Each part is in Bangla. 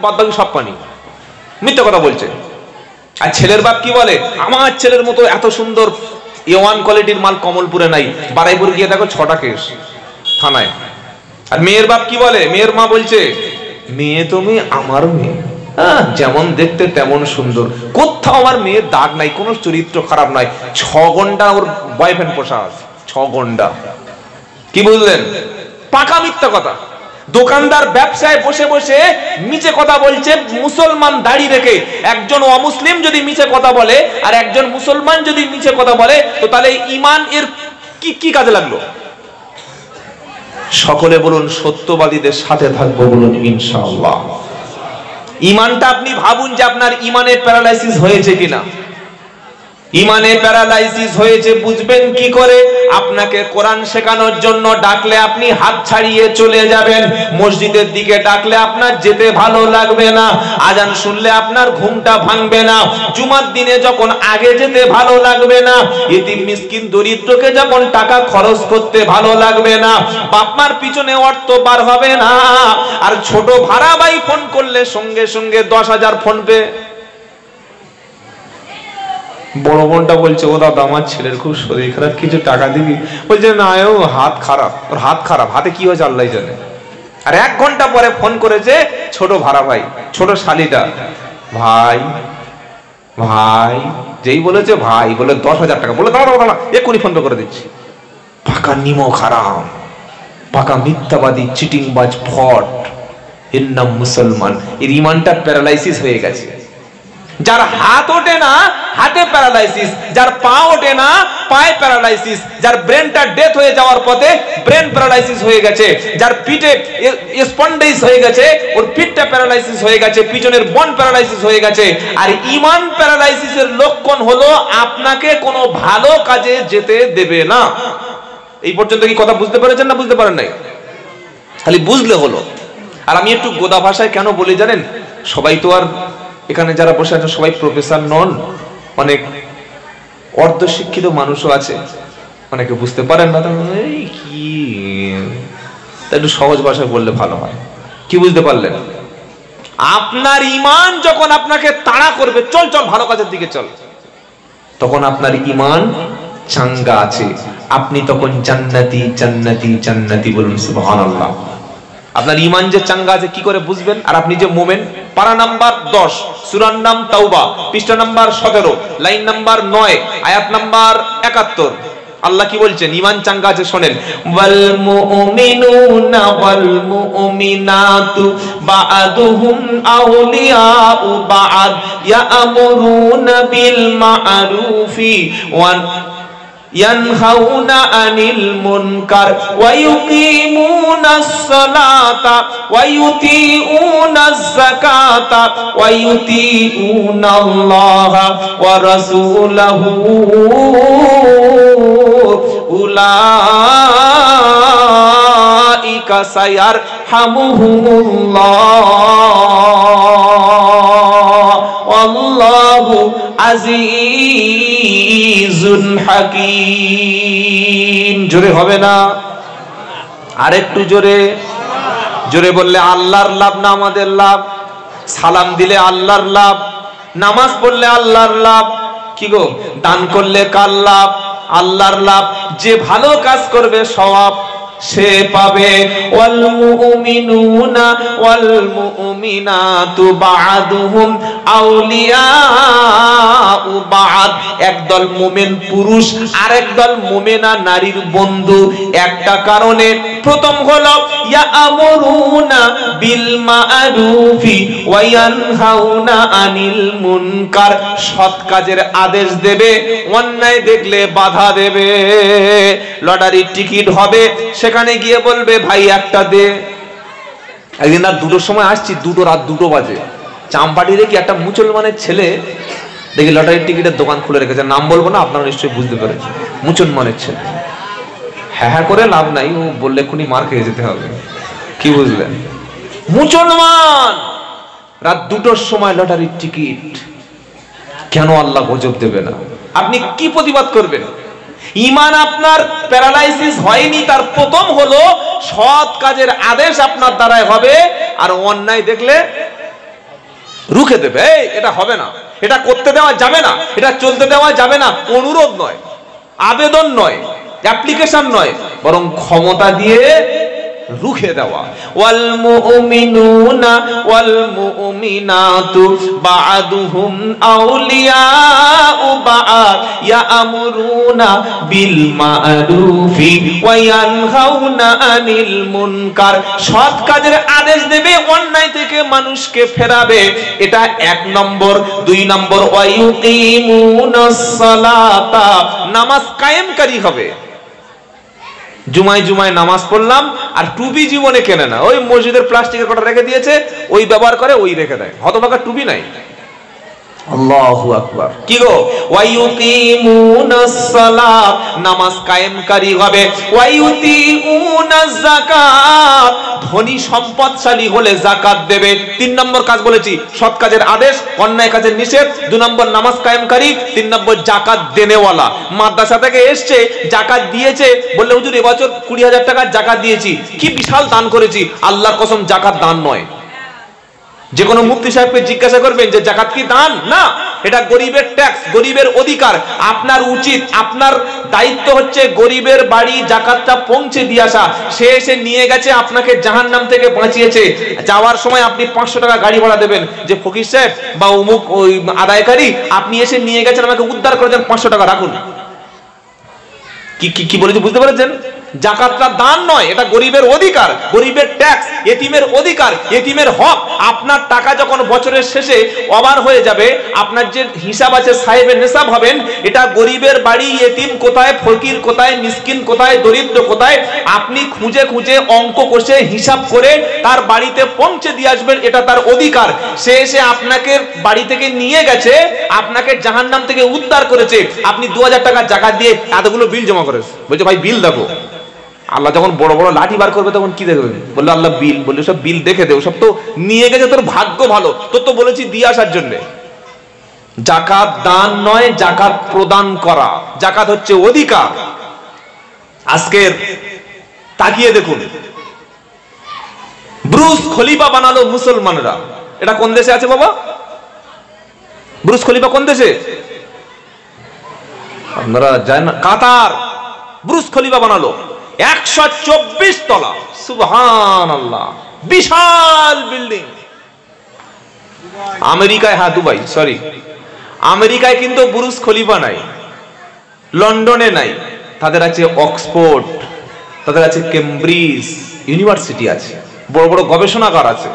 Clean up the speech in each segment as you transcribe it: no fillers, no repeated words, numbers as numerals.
বাদ বাকি সব পানি, মিথ্যা কথা বলছে। আর ছেলের বাপ কি বলে, আমার ছেলের মতো এত সুন্দর A1 কোয়ালিটির মাল কমলপুরে নাই, বারাইপুর গিয়ে দেখো 6টা কেস থানায়। আর মেয়ের বাপ কি বলে, মেয়ের মা বলছে মেয়ে তুমি আমার মেয়ে, যেমন দেখতে তেমন সুন্দর, কোথাও আমার মেয়ের দাগ নাই, কোনো চরিত্র খারাপ নাই, 6 ঘন্টা ওর বয়ফ্রেন্ড পোষা আছে, 6 ঘন্টা। কি বুঝলেন? পাকা মিথ্যা কথা। দোকানদার ব্যবসায় বসে বসে মিছে কথা বলছে, মুসলমান দাড়ি রেখে। একজন অমুসলিম যদি মিছে কথা বলে আর একজন মুসলমান যদি মিছে কথা বলে, তো তাহলে ঈমান এর কি কাজে লাগলো? সকলে বলুন সত্যবাদীদের সাথে থাকবো, বলুন ইনশাআল্লাহ। ঈমানটা আপনি ভাবুন যে আপনার ঈমানে প্যারালাইসিস হয়েছে কিনা। ঈমানে প্যারালাইসিস হয়েছে বুঝবেন কি করে? আপনাকে কোরআন শেখানোর জন্য ডাকলে আপনি হাত ছাড়িয়ে চলে যাবেন, মসজিদের দিকে ডাকলে আপনার যেতে ভালো লাগবে না, আজান শুনলে আপনার ঘুমটা ভাঙবে না, জুমার দিনে যখন আগে যেতে ভালো লাগবে না, ইতিম মিসকিন দরিদ্রকে যখন টাকা খরচ করতে ভালো লাগবে না, বাপ মার পিছনে অর্থ বার হবে না, আর ছোট ভাড়া ভাই ফোন করলে সঙ্গে সঙ্গে 10,000 ফোন পে। বড় বোনটা বলছে, ও দাদা আমার ছেলের খুব শরীর খারাপ, কিছু টাকা দিবি? বলছে না, ও হাত খারাপ। ওর হাত খারাপ, হাতে কি হয়েছে আল্লাহ জানে। আর 1 ঘন্টা পরে ফোন করেছে ছোট ভাড়া ভাই, ছোট শালিটা, ভাই ভাই, যেই বলেছে ভাই বলে 10,000 টাকা, বলে দাঁড়া দাঁড়া এক্ষুনি ফোন পে করে দিচ্ছি। পাকা নিমক হারাম, পাকা মিথ্যাবাদী, চিটিংবাজ, ফট, এর নাম মুসলমান। এর ঈমানটা প্যারালাইসিস হয়ে গেছে। যার হাত ওঠে না হাতে প্যারালাইসিস, যার পা ওঠে না পায়ে প্যারালাইসিস, যার ব্রেনটা ডেথ হয়ে যাওয়ার পথে ব্রেন প্যারালাইসিস হয়ে গেছে, যার পিঠে স্পন্ডাইস হয়ে গেছে, ওর পিঠটা প্যারালাইসিস হয়ে গেছে, পিছনের বন প্যারালাইসিস হয়ে গেছে। আর ঈমান প্যারালাইসিসের লক্ষণ হলো আপনাকে কোনো ভালো কাজে যেতে দেবে না। এই পর্যন্ত কি কথা বুঝতে পেরেছেন না বুঝতে পারেন নাই? খালি বুঝলে হলো। আর আমি একটু গোদা ভাষায় কেন বলি জানেন? সবাই তো আর এখানে যারা বসে আছে সবাই প্রফেসর নন, অনেক অর্ধশিক্ষিত মানুষও আছে, অনেকে বুঝতে পারেন না, এই কি, একটু সহজ ভাষায় বললে ভালো হয়। কি বুঝতে পারলেন? আপনার ঈমান যখন আপনাকে তাড়া করবে, চল চল ভালো কাজের দিকে চল, তখন আপনার ঈমান চাঙ্গা আছে, আপনি তখন জান্নাতি জান্নাতি জান্নাতি বলুন সুবহানাল্লাহ। আপনার ঈমান যে চাঙ্গা আছে কি করে বুঝবেন? আর আপনি যে মুমিন। পারা নাম্বার 10, সূরার নাম তাওবা, পৃষ্ঠা নাম্বার 17, লাইন নাম্বার 9, আয়াত নাম্বার 71। আল্লাহ কি বলছেন? ঈমান চাঙ্গা আছে শোনেন, ওয়াল মুমিনুনা ওয়াল মুমিনাতু বা'দুহুম আউলিয়াউ বা'দ ইয়া'মুরুনা বিল মা'রুফি ওয়া ইয়ানহাউনা আনিল মুনকার ওয়া ইউকিমুনাস সালাতা ওয়া ইউতিউনাজ যাকাতা ওয়া ইউতিউনাল্লাহা ওয়া রাসূলাহু উলাইকা সায়ারহামুহুমুল্লাহ আল্লাহু আজিজুন হাকীম। জোরে হবে না? আরেকটু জোরে। জোরে বললে আল্লাহর লাভ না আমাদের লাভ? সালাম দিলে আল্লাহর লাভ, নামাজ পড়লে আল্লাহর লাভ, কি গো দান করলে কার লাভ? আল্লাহর লাভ। যে ভালো কাজ করবে সওয়াব সে পাবে। ওয়াল মুমিনুনা ওয়াল মুমিনাতু বা'দুহুম আউলিয়াউ বা'দ। একদল মুমিন পুরুষ আর একদল মুমিনা নারীর বন্ধু একটা কারণে। প্রথম হলো ইয়া'মুরুনা বিল মা'রুফি ওয়া ইয়ানহাউনা আনিল মুনকার। সৎ কাজের আদেশ দেবে, অন্যায় দেখলে বাধা দেবে। লটারির টিকিট হবে, সেখানে গিয়ে বলবে ভাই একটা দে। একদিন রাত 2টোর সময় আসছি, রাত 2টো বাজে, চাম্পাটি দেখি একটা মুসলমানের ছেলে দেখি লটারির টিকিটের দোকান খুলে রেখেছে। নাম বলবো না, আপনারা নিশ্চয়ই বুঝতে পেরেছেন। মুসলমানের ছেলে, হ্যাঁ করে লাভ নাই, ও বললে এক্ষুনি মার খেয়ে যেতে হবে। কি বুঝলেন? মুসলমান রাত 2টোর সময় লটারির টিকিট, কেন আল্লাহ গজব দেবে না? আপনি কি প্রতিবাদ করবেন? ঈমান আপনার প্যারালাইসিস হয়নি, তার প্রথম হলো সৎ কাজের আদেশ আপনার দ্বারাই হবে, আর অন্যায় দেখলে রুখে দেবে, এটা হবে না, এটা করতে দেওয়া যাবে না, এটা চলতে দেওয়া যাবে না। অনুরোধ নয়, আবেদন নয়, অ্যাপ্লিকেশন নয়, বরং ক্ষমতা দিয়ে রুখে দেওয়া। ওয়াল মুমিনুনা ওয়াল মুমিনাতু বা'দুহুম আউলিয়াউ বা'দ ইয়া'মুরুনা বিল মা'রুফি ওয়া ইয়ানহাউনা আনিল মুনকার। সৎ কাজের আদেশ দেবে, অন্যায় থেকে মানুষকে ফেরাবে, এটা 1 নম্বর। 2 নম্বর ওয়া ইউকিমুনাস সালাতা, নামাজ কায়েমকারী হবে। জুমায় জুমায় নামাজ পড়লাম আর টুপি জীবনে কেনে না, ওই মসজিদের প্লাস্টিকের কটা রেখে দিয়েছে, ওই ব্যবহার করে, ওই রেখে দেয়, হতভাগা টুপি নাই। আল্লাহু আকবার। কি গো, ওয়া ইউকিমুনাস সালাত, নামাজ কায়েমকারী হবে। ওয়া ইউতিউনাজ যাকাত, ধনী সম্পদশালী হলে যাকাত দেবে। 3 নম্বর কাজ বলেছি, সৎ কাজের আদেশ, অন্যায় কাজের নিষেধ। 2 নম্বর নামাজ কায়েমকারী। 3 নম্বর যাকাত দেনেওয়ালা। মাদ্রাসা থেকে এসছে, যাকাত দিয়েছে, বললে হুজুর এবছর 20,000 টাকা যাকাত দিয়েছি, কি বিশাল দান করেছি। আল্লাহর কসম, যাকাত দান নয়। যে কোনো মুফতি সাহেবকে জিজ্ঞাসা করবেন যে যাকাত কি দান? না, এটা গরিবের ট্যাক্স, গরিবের অধিকার। আপনার উচিত, আপনার দায়িত্ব হচ্ছে গরিবের বাড়ি যাকাতটা পৌঁছে দিয়ে আসা। সে এসে নিয়ে গেছে, আপনাকে জাহান্নাম থেকে বাঁচিয়েছে। যাওয়ার সময় আপনি 500 টাকা গাড়ি ভাড়া দেবেন, যে ফকির সাহেব বা অমুক ওই আদায়কারী, আপনি এসে নিয়ে গেছেন, আমাকে উদ্ধার করে দেন, 500 টাকা রাখুন। কি বলেছি বুঝতে পেরেছেন? যাকাতটা দান নয়, এটা গরিবের অধিকার, গরিবের ট্যাক্স, এতিমের অধিকার, এতিমের হক। আপনার টাকা যখন বছরের শেষে ওভার হয়ে যাবে, আপনার যে হিসাব আছে, সাহেবের নেশাব হবেন, এটা গরিবের বাড়ি, এতিম কোথায়, ফকির কোথায়, মিসকিন কোথায়, দরিদ্র কোথায়, আপনি খুঁজে খুঁজে অঙ্ক কষে হিসাব করে তার বাড়িতে পৌঁছে দিয়ে আসবেন, এটা তার অধিকার। সে এসে আপনাকে বাড়ি থেকে নিয়ে গেছে, আপনাকে জাহান্নাম থেকে উদ্ধার করেছে, আপনি 2000 টাকা যাকাত দিয়ে এতগুলো বিল জমা করেছে। বলছে ভাই বিল দেখো। আল্লাহ যখন বড় বড় লাঠি বার করবে তখন কি দেখবে? বললো আল্লাহ বিল। বললো সব বিল দেখে দেও, সব তো নিয়ে গেছে, তোর ভাগ্য ভালো, তোর তো বলেছি দিয়ে আসার জন্য। যাকাত দান নয়, যাকাত প্রদান করা। যাকাত হচ্ছে অধিকার। আজকের তাকিয়ে দেখুন, ব্রুজ খলিফা বানালো মুসলমানরা। এটা কোন দেশে আছে বাবা? ব্রুজ খলিফা কোন দেশে? আপনারা জানেন না? কাতার। ব্রুজ খলিফা বানালো 124 তলা। সুবহানাল্লাহ, বিশাল বিল্ডিং। আমেরিকায়, হ্যাঁ দুবাই, সরি, আমেরিকায় কিন্তু ব্রুজ খলিফা নাই, লন্ডনে নাই, তাদের আছে অক্সফোর্ড, তাদের আছে কেমব্রিজ ইউনিভার্সিটি আছে, বড় বড় গবেষণাগার আছে।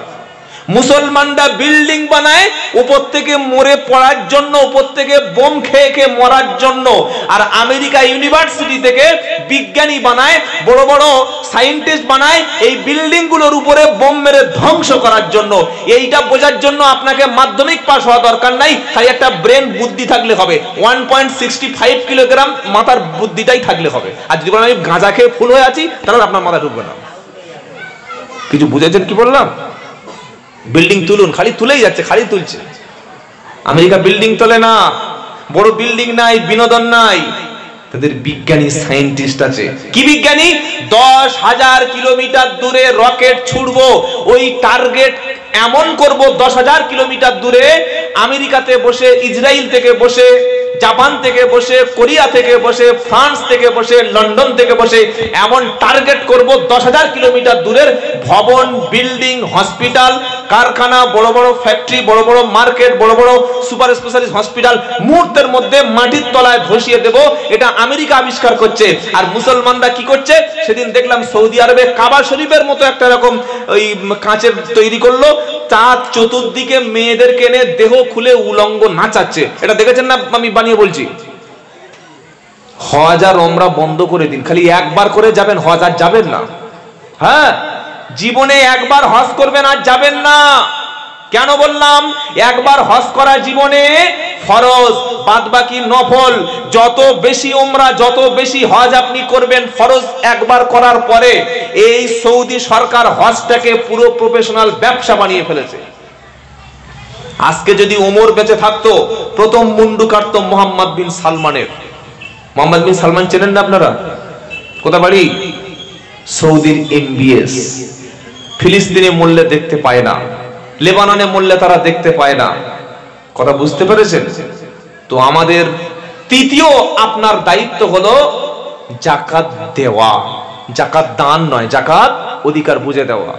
মুসলমানরা বিল্ডিং বানায় উপর থেকে মরে পড়ার জন্য, উপর থেকে বোম খেয়ে খেয়ে মরার জন্য। আর আমেরিকা ইউনিভার্সিটি থেকে বিজ্ঞানী বানায়, বড় বড় সায়েন্টিস্ট বানায় এই বিল্ডিং গুলোর উপরে বোম মেরে ধ্বংস করার জন্য। এইটা বোঝার জন্য আপনাকে মাধ্যমিক পাস হওয়া দরকার নাই, তাই একটা ব্রেন বুদ্ধি থাকলে হবে। 1.65 কিলোগ্রাম মাথার বুদ্ধিটাই থাকলে হবে। আর যদি বলেন আমি গাঁজা খেয়ে ফুল হয়ে আছি, তাহলে আপনার মাথা ঢুকবে না। কিছু বুঝেছেন কি বললাম? বিল্ডিং তুলুন, খালি তুলেই যাচ্ছে, খালি তুলছে। আমেরিকা বিল্ডিং তোলে না, বড় বিল্ডিং নাই, বিনোদন নাই, তাদের বিজ্ঞানী সায়েন্টিস্ট আছে। কি বিজ্ঞানী? 10,000 কিলোমিটার দূরে রকেট ছুড়বো, ওই টার্গেট এমন করব 10,000 কিলোমিটার দূরে, আমেরিকাতে বসে, ইসরায়েল থেকে বসে, জাপান থেকে বসে, কোরিয়া থেকে বসে, ফ্রান্স থেকে বসে, লন্ডন থেকে বসে এমন টার্গেট করব 10,000 কিলোমিটার দূরের ভবন, বিল্ডিং, হসপিটাল, কারখানা, বড় বড় ফ্যাক্টরি, বড় বড় মার্কেট, বড় বড় সুপার স্পেশালিস্ট হসপিটাল মুহূর্তের মধ্যে মাটির তলায় ধসিয়ে দেব। এটা আমেরিকা আবিষ্কার করছে। আর মুসলমানরা কি করছে? সেদিন দেখলাম সৌদি আরবে কাবা শরীফের মতো একটা রকম ওই কাঁচের তৈরি করলো, তার চতুর্দিকে মেয়েদেরকে এনে দেহ খুলে উলঙ্গ নাচাচ্ছে। এটা দেখেছেন না? আমি বানিয়ে বলছি। হজ আর ওমরা বন্ধ করে দিন, খালি একবার করে যাবেন, হজ আর যাবেন না। হ্যাঁ, জীবনে একবার হজ করবেন আর যাবেন না। কেন বললাম? একবার হজ করা জীবনে ফরজ, বাদ বাকি নফল। যত বেশি ওমরা, যত বেশি হজ আপনি করবেন ফরজ একবার করার পরে, এই সৌদি সরকার হজটাকে পুরো প্রফেশনাল ব্যবসা বানিয়ে ফেলেছে। আজকে যদি ওমর বেঁচে থাকতো, প্রথম মুন্ডু কাটতো মোহাম্মদ বিন সালমানের। মোহাম্মদ বিন সালমান চেনেন না আপনারা? কোথায় বাড়ি? সৌদির MBS। ফিলিস্তিনে মরলে দেখতে পায় না, লেবাননে মরলে তারা দেখতে পায় না। কথা বুঝতে পেরেছেন? তো আমাদের তৃতীয় আপনার দায়িত্ব হলো যাকাত দেওয়া। যাকাত দান নয়, যাকাত অধিকার বুঝে দেওয়া।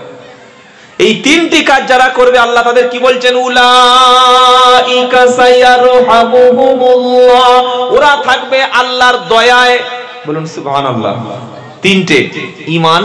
এই তিনটি কাজ যারা করবে আল্লাহ তাদের কি বলছেন? উলাইকা সায়ারহামুহুমুল্লাহ, ওরা থাকবে আল্লাহর দয়ায়। বলুন সুবহানাল্লাহ। তিনটে: ঈমান,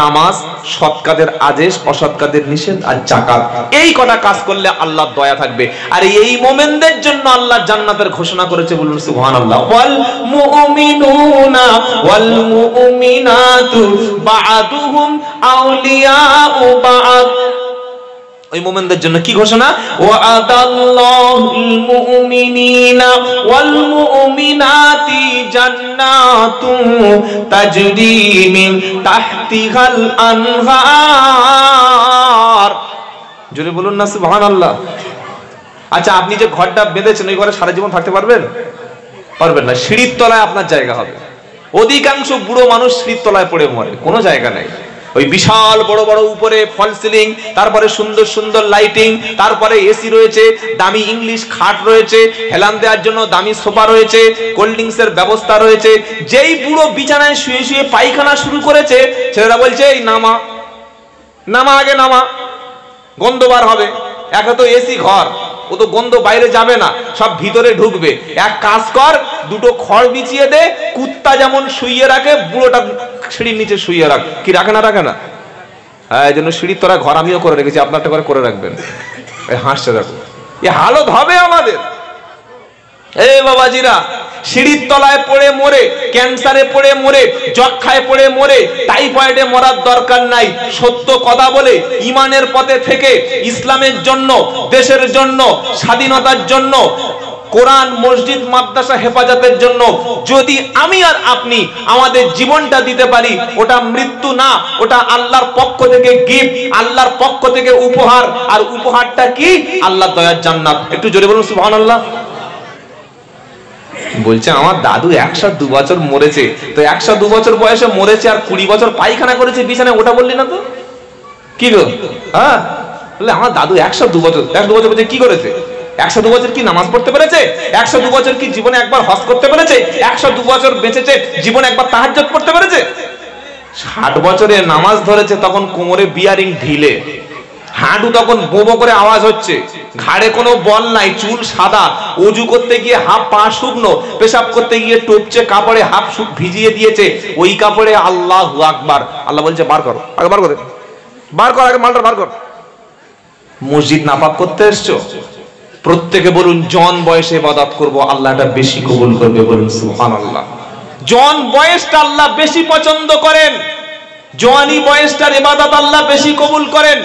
নামাজ, সৎ কাজের আদেশ, অসৎ কাজের নিষেধ, আর যাকাত। এই কটা কাজ করলে আল্লাহর দয়া থাকবে। আর এই মুমিনদের জন্য আল্লাহ জান্নাতের ঘোষণা করেছে। বলুন সুবহানাল্লাহ। ওয়াল মুমিনুনা ওয়াল মুমিনাতু বা'দুহুম আউলিয়াউ বা'দ। ওই মুমিনদের জন্য কি ঘোষণা? ওয়া'আদাল্লাহুল মুমিনিনা ওয়াল মুমিনাতি জান্নাতুন তাজরি মিন তাহতিহাল আনহার। জোরে বলুন না সুবহানাল্লাহ। আচ্ছা, আপনি যে ঘরটা বেঁধেছেন ওই ঘরে সারা জীবন থাকতে পারবেন? পারবেন না। সিঁড়ির তলায় আপনার জায়গা হবে। অধিকাংশ বুড়ো মানুষ সিঁড়ির তলায় পড়ে মরে, কোনো জায়গা নাই। ওই বিশাল বড় বড় উপরে ফল সিলিং, তারপরে সুন্দর সুন্দর লাইটিং, তারপরে এসি রয়েছে, দামি ইংলিশ খাট রয়েছে, হেলান দেওয়ার জন্য দামি সোফা রয়েছে, কোল্ড ড্রিঙ্কস এর ব্যবস্থা রয়েছে। যেই বুড়ো বিছানায় শুয়ে শুয়ে পায়খানা শুরু করেছে, ছেলেরা বলছে এই নামা নামা, আগে নামা, গন্ধ বার হবে। একে তো এসি ঘর, ও তো গন্ধ বাইরে যাবে না, সব ভিতরে ঢুকবে। এক কাজ কর, দুটো খড় বিছিয়ে দে, কুত্তা যেমন শুইয়ে রাখে বুড়োটা সিঁড়ির নিচে শুইয়ে রাখ। কি রাখে না? রাখে না। হ্যাঁ, এই জন্য সিঁড়ির তলায় ঘর আমিও করে রেখেছি, আপনারটা করে রাখবেন। হাসছে দেখো, এ হালত হবে আমাদের। এই বাবাজিরা, সিঁড়ির তলায় পড়ে মরে, ক্যান্সারে পড়ে মরে, যক্ষায় পড়ে মরে, টাইফয়েডে মরার দরকার নাই। সত্য কথা বলে ঈমানের পথে থেকে ইসলামের জন্য, দেশের জন্য, স্বাধীনতার জন্য, কোরআন, মসজিদ, মাদ্রাসা হেফাজতের জন্য যদি আমি আর আপনি আমাদের জীবনটা দিতে পারি, ওটা মৃত্যু না, ওটা আল্লাহর পক্ষ থেকে গিফট, আল্লাহর পক্ষ থেকে উপহার। আর উপহারটা কি? আল্লাহর দয়ার জান্নাত। একটু জোরে বলুন সুবহানাল্লাহ। বলছে আমার দাদু 102 বছর মরেছে। তো 102 বছর বয়সে মরেছে আর 20 বছর পায়খানা করেছে বিছানায়, ওটা বললি না তো? কি গো? হ্যাঁ, বলে আমার দাদু 102 বছর। 102 বছর বলছে কি করেছে? 102 বছর কি নামাজ পড়তে পেরেছে? 102 বছর কি জীবনে একবার হজ করতে পেরেছে? 102 বছর বেঁচেছে, জীবনে একবার তাহাজ্জুদ পড়তে পেরেছে? 60 বছরে নামাজ ধরেছে, তখন কোমরে বিয়ারিং ঢিলে, হাঁটু তখন বোবো করে আওয়াজ হচ্ছে, ঘাড়ে কোনো বল নাই, চুল সাদা, ওযু করতে গিয়ে হাফ পা শুকনো, পেশাব করতে গিয়ে টপচে কাপড়ে হাফ ভিজিয়ে দিয়েছে, ওই কাপড়ে আল্লাহু আকবার। আল্লাহ বলছে বার কর, আগে বার করে, বার কর, আগে মালটা বার কর। মসজিদ নাপাক করতে এসছো? প্রত্যেকে বলুন জন বয়সে ইবাদত করব, আল্লাহ এটা বেশি কবুল করবে। বলুন সুবহানাল্লাহ। জন বয়সটা আল্লাহ বেশি পছন্দ করেন, জওয়ানি বয়সটার ইবাদত আল্লাহ বেশি কবুল করেন।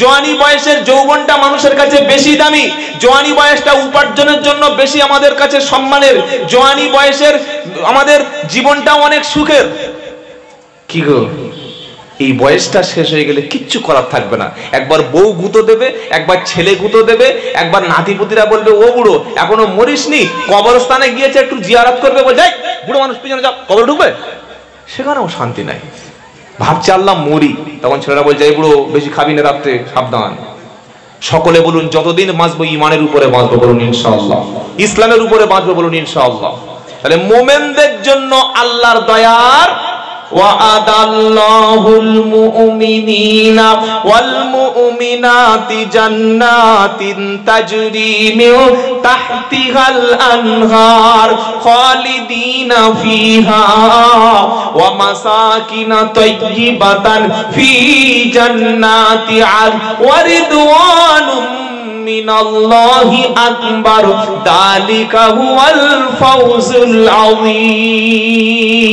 জওয়ানি বয়সের যৌবনটা মানুষের কাছে বেশি দামি, জওয়ানি বয়সটা উপার্জনের জন্য বেশি আমাদের কাছে সম্মানের, জওয়ানি বয়সের আমাদের জীবনটা অনেক সুখের। কি গো, এই বয়সটা শেষ হয়ে গেলে কিচ্ছু করার থাকবে না। একবার বউ গুঁতো দেবে, একবার ছেলে গুঁতো দেবে, একবার নাতিপুতিরা বলবে ও বুড়ো এখনো মরিসনি, কবরস্থানে গিয়েছে একটু জিয়ারত করবে, বল যাই বুড়ো মানুষ পিছনে যাও, কবর ঢুকবে, সেখানেও শান্তি নাই। ভাবছে আল্লাহ মরি, তখন ছেলেরা বলছে এই বুড়ো বেশি খাবি না, রাত্রে সাবধান। সকলে বলুন যতদিন বাঁচবো ঈমানের উপরে বাঁচবো, বলুন ইনশাআল্লাহ। ইসলামের উপরে বাঁচবো, বলুন ইনশাআল্লাহ। তাহলে মুমিনদের জন্য আল্লাহর দয়ার ওয়া'আদাল্লাহুল মুমিনিনা ওয়াল মুমিনাতি জান্নাতিন তাজরি মিন তাহতিহাল আনহার খালিদিনা ফিহা ওয়া মাসাকিনা তাইয়্যিবাতান ফি জান্নাতি আদন ওয়া রিদওয়ানুম মিনাল্লাহি আকবার যালিকা হুয়াল ফাওজুল আযীম।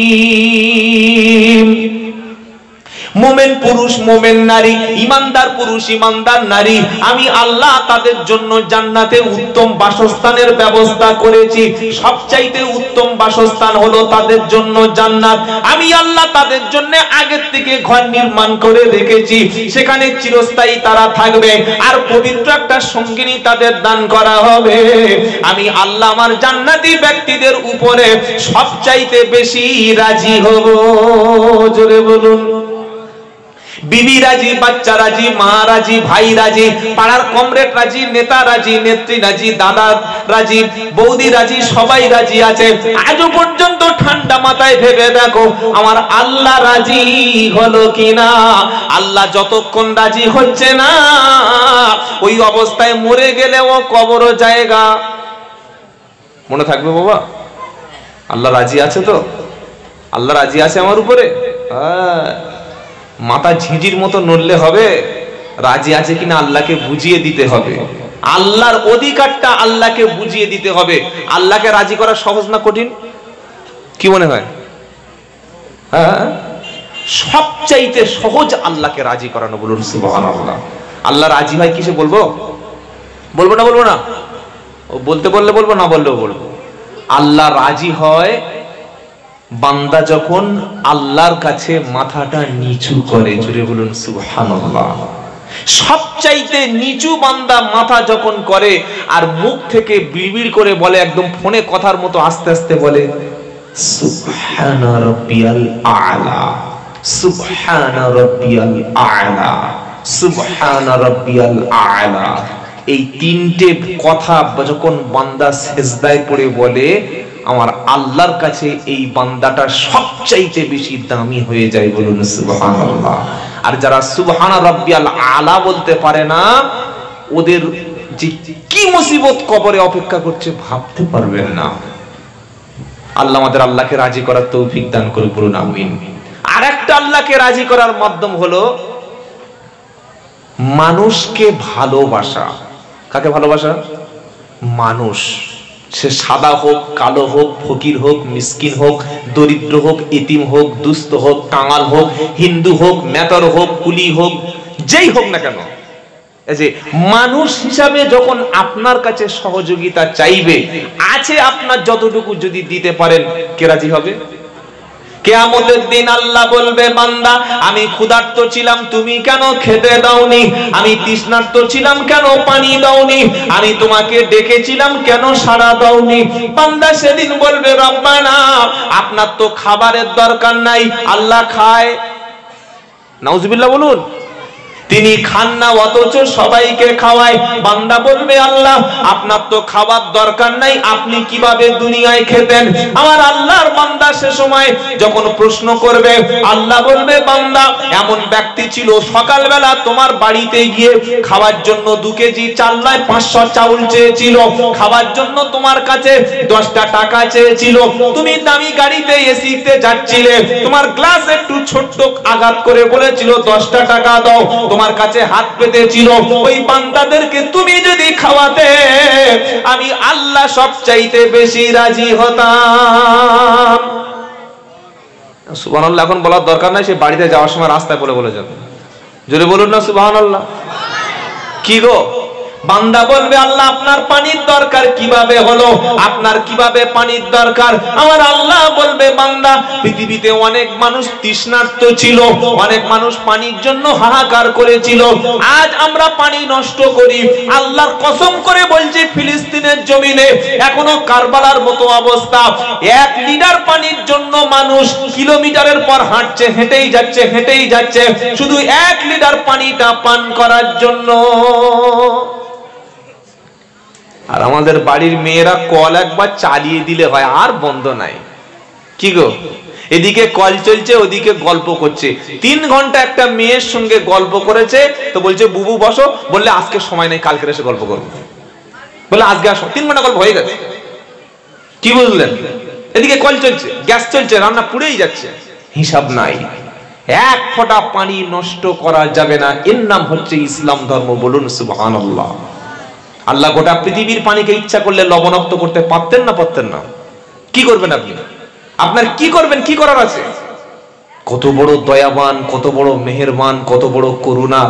মুমিন পুরুষ, মুমিন নারী, ঈমানদার পুরুষ, ঈমানদার নারী, আমি আল্লাহ তাদের জন্য জান্নাতে উত্তম বাসস্থানের ব্যবস্থা করেছি। সবচাইতে উত্তম বাসস্থান হলো তাদের জন্য জান্নাত। আমি আল্লাহ তাদের জন্য আগের থেকে ঘর নির্মাণ করে রেখেছি, সেখানে চিরস্থায়ী তারা থাকবে, আর পবিত্র একটা সঙ্গিনী তাদের দান করা হবে। আমি আল্লাহ আমার জান্নাতি ব্যক্তিদের উপরে সবচাইতে বেশি রাজি হব। জোরে বলুন। বিবি রাজি, বাচ্চা রাজি, মা রাজি, ভাই রাজি, পাড়ার কমরেড রাজি, নেতা রাজি, নেত্রী রাজি, দাদা রাজি, বৌদি রাজি, সবাই রাজি আছে। আজও পর্যন্ত ঠান্ডা মাথায় ভেবে দেখো আমার আল্লাহ রাজি হলো কিনা। আল্লাহ যতক্ষণ রাজি হচ্ছে না, ওই অবস্থায় মরে গেলেও কবর জায়গা। মনে থাকবে বাবা, আল্লাহ রাজি আছে তো? আল্লাহ রাজি আছে আমার উপরে? মাথা ঝিঁঝির মতো নড়লে হবে? রাজি আছে কিনা আল্লাহকে বুঝিয়ে দিতে হবে। আল্লাহর অধিকারটা আল্লাহকে বুঝিয়ে দিতে হবে। আল্লাহকে রাজি করা সহজ না কঠিন? কি মনে হয়? হ্যাঁ, সবচাইতে সহজ আল্লাহকে রাজি করানো। বলুন সুবহানাল্লাহ। আল্লাহ রাজি হয় কিসে বলবো? বলবো না বলবো না? ও বলতে বললে বলবো, না বললেও বলবো। আল্লাহ রাজি হয় বান্দা যখন আল্লাহর কাছে মাথাটা নিচু করে। জোরে বলুন সুবহানাল্লাহ। সবচাইতে নিচু বান্দা মাথা যখন করে আর মুখ থেকে বিড়বিড় করে বলে, একদম ফোনে কথার মতো আস্তে আস্তে বলে, সুবহানা রাব্বিয়াল আ'লা, সুবহানা রাব্বিয়াল আ'লা, সুবহানা রাব্বিয়াল আ'লা। এই তিনটে কথা যখন বান্দা সিজদায় পড়ে বলে, আমার আল্লাহর কাছে এই বান্দাটা সবচাইতে বেশি দামি হয়ে যায়। বলুন সুবহানাল্লাহ। আর যারা সুবহানা রাব্বিয়াল আ'লা বলতে পারে না, ওদের যে কি মুসিবত কবরে অপেক্ষা করছে ভাবতে পারবেন না। আল্লাহ আমাদের আল্লাহকে রাজি করার তৌফিক দান করুন, বলুন আমিন। আর একটা আল্লাহকে রাজি করার মাধ্যম হলো মানুষকে ভালোবাসা। কাকে ভালোবাসা? মানুষ, সে সাদা হোক, কালো হোক, ফকির হোক, মিসকিন হোক, দরিদ্র হোক, এতিম হোক, দুস্থ হোক, কাঙাল হোক, হিন্দু হোক, মেতর হোক, কুলি হোক, যেই হোক না কেন, এই যে মানুষ হিসাবে যখন আপনার কাছে সহযোগিতা চাইবে, আছে আপনার যতটুকু যদি দিতে পারেন, কে রাজি হবে? কিয়ামতের দিন আল্লাহ বলবে, বান্দা আমি ক্ষুধার্ত ছিলাম, তুমি কেন খেতে দাওনি? আমি তৃষ্ণার্ত ছিলাম, কেন পানি দাওনি? আমি তোমাকে ডেকেছিলাম, কেন সাড়া দাওনি? বান্দা সেদিন বলবে, রব্বানা আপনার তো খাবারের দরকার নাই, আল্লাহ খায়। নাউজুবিল্লাহ বলুন। তিনি খান না অথচ সবাইকে খাওয়ায়। বান্দা বলবে, আল্লাহ আপনার তো খাবার দরকার নাই, আপনি কিভাবে দুনিয়ায় খেতেন? আমার আল্লাহর বান্দা সে সময় যখন প্রশ্ন করবে, আল্লাহ বলবে, বান্দা এমন ব্যক্তি ছিল সকালবেলা তোমার বাড়িতে গিয়ে খাওয়ার জন্য 2 কেজি চাল নয় 500 চাউল চেয়েছিল, খাওয়ার জন্য তোমার কাছে 10টা টাকা চেয়েছিল, তুমি দামি গাড়িতে এসিতে যাচ্ছিলে, তোমার গ্লাস একটু ছোট্ট আঘাত করে বলেছিল 10টা টাকা দাও, তোমার কাছে হাত পেতেছিল। ওই বান্দাদেরকে তুমি যদি খাওয়াতে, আমি আল্লাহ সবচাইতে বেশি রাজি হতাম। সুবহানাল্লাহ এখন বলার দরকার নাই, সে বাড়িতে যাওয়ার সময় রাস্তায় বলে যাবে। জোরে বলুন না সুবহানাল্লাহ। কি গো? বান্দা বলবে, আল্লাহ আপনার পানির দরকার কিভাবে হলো? আপনার কিভাবে পানির দরকার? আমার আল্লাহ বলবে, বান্দা পৃথিবীতে অনেক মানুষ তৃষ্ণার্ত ছিল, অনেক মানুষ পানির জন্য হাহাকার করেছিল, আজ আমরা পানি নষ্ট করি। আল্লাহর কসম করে বলছি, ফিলিস্তিনের জমিনে এখনো কারবালার মতো অবস্থা। 1 লিটার পানির জন্য মানুষ কিলোমিটারের পর হাঁটছে, হেঁটেই যাচ্ছে শুধু 1 লিটার পানিটা পান করার জন্য। আর আমাদের বাড়ির মেয়েরা কল একবার চালিয়ে দিলে হয়, আর বন্ধ নাই। কি গো? এদিকে কল চলছে, ওদিকে গল্প করছে। 3 ঘন্টা একটা মেয়ের সঙ্গে গল্প করেছে, তো বলছে বুবু বসো, বললে আজকে সময় নেই, কালকে এসে গল্প করবো। বলে আজকে আসো, 3 ঘন্টা গল্প হয়ে গেছে। কি বুঝলেন? এদিকে কল চলছে, গ্যাস চলছে, রান্না পুড়েই যাচ্ছে, হিসাব নাই। 1 ফোঁটা পানি নষ্ট করা যাবে না, এর নাম হচ্ছে ইসলাম ধর্ম। বলুন সুবহানাল্লাহ। আল্লাহ গোটা পৃথিবীর পানিকে ইচ্ছা করলে লবণাক্ত করতে পারতেন না? পারতেন না? কি করবেন আপনি? আপনার কি করবেন? কি করার আছে? কত বড় দয়াবান, কত বড় মেহেরবান, কত বড় করুণা,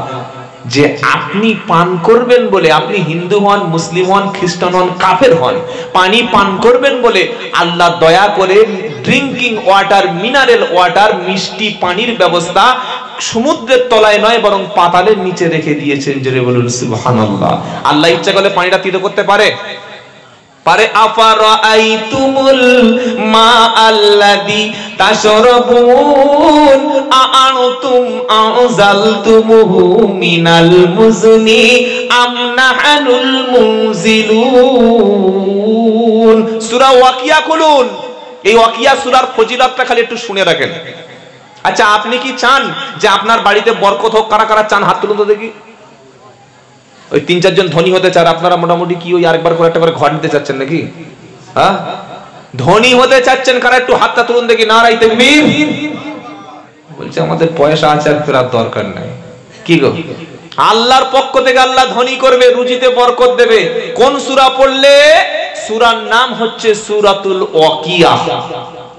যে আপনি পান করবেন বলে, আপনি হিন্দু হন, মুসলিম হন, খ্রিস্টান হন, কাফের হন, পানি পান করবেন বলে আল্লাহ দয়া করে ড্রিঙ্কিং ওয়াটার, মিনারেল ওয়াটার, মিষ্টি পানির ব্যবস্থা সমুদ্রের তলায় নয় বরং পাতালের নিচে রেখে দিয়েছেন। জোরে বলুন সুবহানাল্লাহ। আল্লাহ ইচ্ছা করলে পানিটা তিতো করতে পারে? পারে আফারাআইতুমুল মা আল্লাযী তাশরাবুন আআনতুম আনজালতুমুহু মিনাল মুজনি আম নাহনুল মুনজিলুন। সূরা ওয়াকিয়া খুলুন, এই ওয়াকিয়া সূরার ফজিলতটা খালি একটু শুনে রাখেন। আচ্ছা, আপনি কি চান যে আপনার বাড়িতে বরকত হোক? কারা কারা চান হাত তুলুন তো দেখি। ওই 3-4 জন ধনী হতে চান আপনারা, মোটামুটি কি ওই আরেকবার করে একটা করে ঘর নিতে চাচ্ছেন নাকি? হ্যাঁ, ধনী হতে চাচ্ছেন কারা? একটু হাতটা তুলুন দেখি। নারায়ে তাকবীর। বলছে আমাদের পয়সা আছে আর ফেরার দরকার নাই। কি গো, আল্লাহর পক্ষ থেকে আল্লাহ ধনী করবে, রুজিতে বরকত দেবে। কোন সূরা পড়লে? সূরার নাম হচ্ছে সূরাতুল ওয়াকিয়া।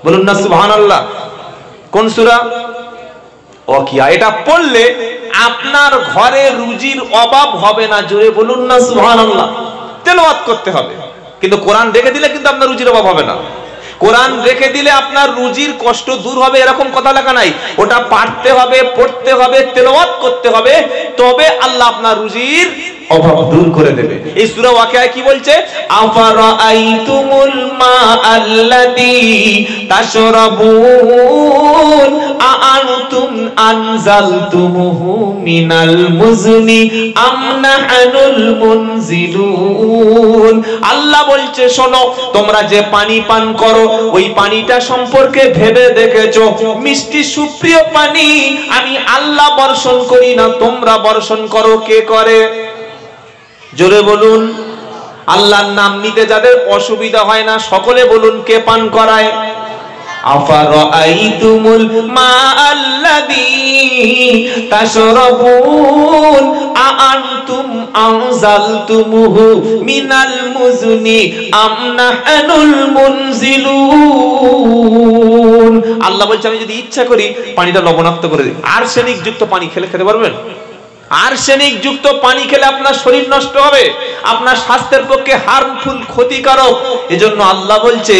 বলুন না সুবহানাল্লাহ। কোন সূরা? ওয়াকিয়া। এটা পড়লে আপনার ঘরে রুজির অভাব হবে না। জোরে বলুন না সুবহানাল্লাহ। তেলাওয়াত করতে হবে, কিন্তু কোরআন রেখে দিলে কিন্তু আপনার রুজির অভাব হবে না। কোরআন রেখে দিলে আপনার রুজির কষ্ট দূর হবে এরকম কথা লেখা নাই। ওটা পাঠতে হবে, পড়তে হবে, তেলাওয়াত করতে হবে, তবে আল্লাহ আপনার রুজির অভাব দূর করে দেবে। এই সূরা ওয়াকিয়ায় কি বলছে? আফারাআইতুমুল মা আল্লাযী তাশরাবুন আআনতুম আনজালতুমুহু মিনাল মুজনি আম নাহনুল মুনজিলুন। আল্লাহ বলছে শোনো, তোমরা যে পানি পান করো ওই পানিটা সম্পর্কে ভেবে দেখেছো? মিষ্টি সুপ্রিয় পানি আমি আল্লাহ বর্ষণ করি না, তোমরা বর্ষণ করো। কে করে? জোরে বলুন। আল্লাহর নাম নিতে যাদের অসুবিধা হয় না সকলে বলুন, কে পান করায়? আফারাআইতুমুল মা আল্লাযী তাশরাবুন আআনতুম আনজালতুমুহু মিনাল মুজনি আম নাহনুল মুনজিলুন। আল্লাহ বলছে আমি যদি ইচ্ছা করি পানিটা লবণাক্ত করে দিই। আর্সেনিক যুক্ত পানি খেতে পারবেন? আর্সেনিক যুক্ত পানি খেলে আপনার শরীর নষ্ট হবে, আপনার স্বাস্থ্যের পক্ষে হার্মফুল, ক্ষতিকারক। এজন্য আল্লাহ বলছে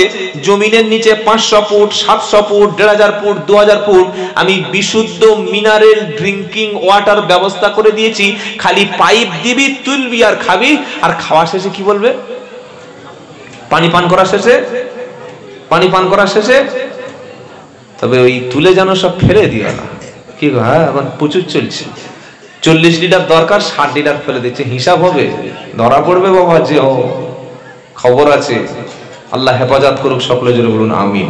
জমিনের নিচে 500 ফুট, 700 ফুট, 1500 ফুট, 2000 ফুট আমি বিশুদ্ধ মিনারেল ড্রিঙ্কিং ওয়াটার ব্যবস্থা করে দিয়েছি। খালি পাইপ দিবি, তুলবি আর খাবি। আর খাওয়া শেষে কি বলবে? পানি পান করা শেষে, পানি পান করা শেষে তবে ওই তুলে যেন সব ফেলে দিও না। কি গো, হ্যাঁ এখন প্রচুর চলছে। 40 লিটার দরকার, 60 লিটার ফেলে দিচ্ছে। হিসাব হবে, ধরা পড়বে বাবা। যে খবর আছে। আল্লাহ হেফাজত করুক সকলে, জোরে বলুন আমিন।